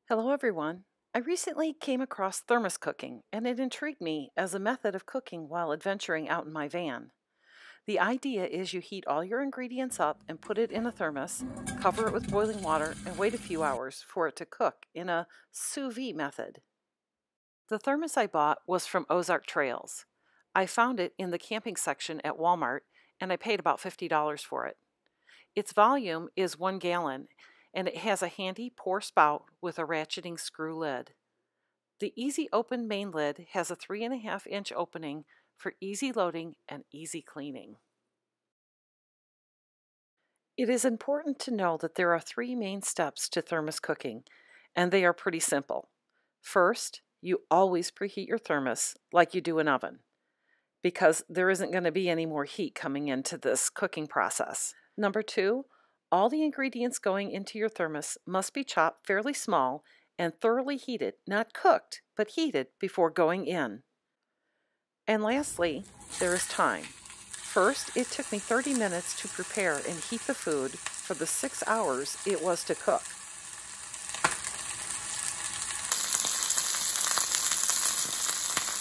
Hello everyone. I recently came across thermos cooking and it intrigued me as a method of cooking while adventuring out in my van. The idea is you heat all your ingredients up and put it in a thermos, cover it with boiling water, and wait a few hours for it to cook in a sous vide method. The thermos I bought was from Ozark Trails. I found it in the camping section at Walmart and I paid about $50 for it. Its volume is 1 gallon and it has a handy pour spout with a ratcheting screw lid. The easy open main lid has a 3.5-inch opening for easy loading and easy cleaning. It is important to know that there are 3 main steps to thermos cooking, and they are pretty simple. First, you always preheat your thermos like you do an oven, because there isn't going to be any more heat coming into this cooking process. Number 2, all the ingredients going into your thermos must be chopped fairly small and thoroughly heated, not cooked, but heated before going in. And lastly, there is time. First, it took me 30 minutes to prepare and heat the food for the 6 hours it was to cook.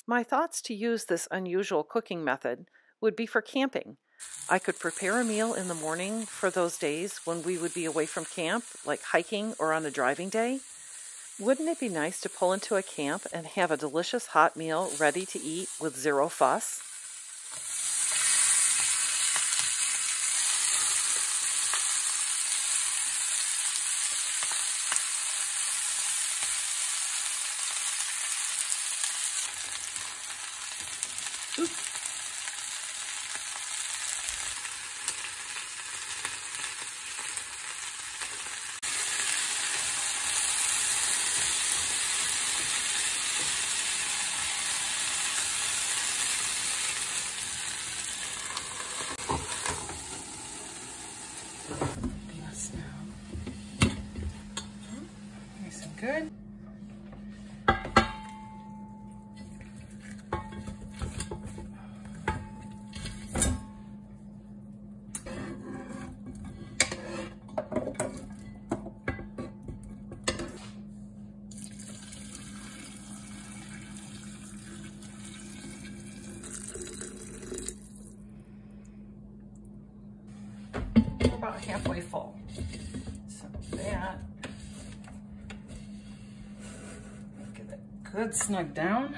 My thoughts to use this unusual cooking method would be for camping. I could prepare a meal in the morning for those days when we would be away from camp, like hiking or on a driving day. Wouldn't it be nice to pull into a camp and have a delicious hot meal ready to eat with zero fuss? Oops. Nice and good. About halfway full. So that, get it good snug down.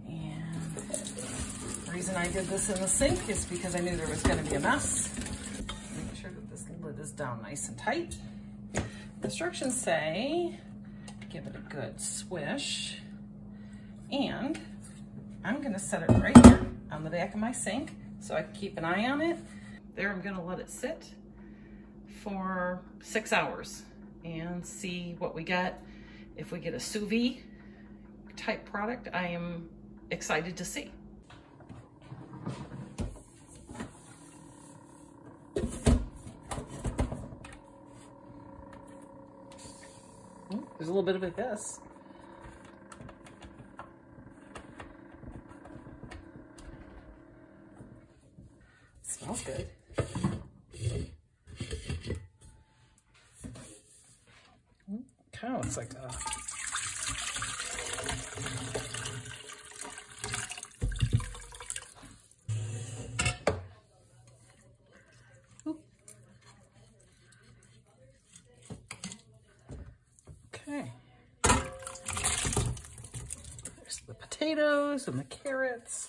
And the reason I did this in the sink is because I knew there was going to be a mess. Make sure that this lid is down nice and tight. Instructions say, give it a good swish. And I'm going to set it right here on the back of my sink so I can keep an eye on it. There, I'm gonna let it sit for 6 hours and see what we get. If we get a sous vide type product, I am excited to see. There's a little bit of a hiss. Smells good. Kind of looks like a okay. There's the potatoes and the carrots.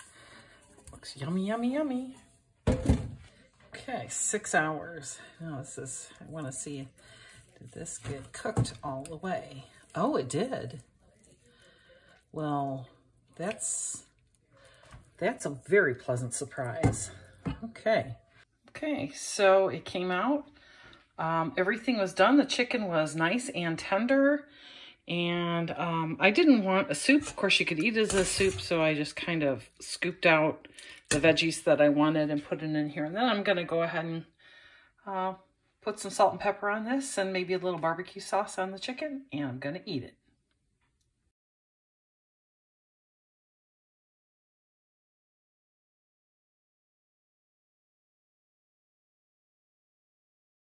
Looks yummy, yummy, yummy. Okay, 6 hours. Now this is, I want to see, did this get cooked all the way? Oh, it did. Well, that's a very pleasant surprise. Okay. Okay, so it came out. Everything was done. The chicken was nice and tender. And I didn't want a soup. Of course, you could eat it as a soup, so I just kind of scooped out the veggies that I wanted and put it in here. And then I'm going to go ahead and put some salt and pepper on this and maybe a little barbecue sauce on the chicken, and I'm going to eat it.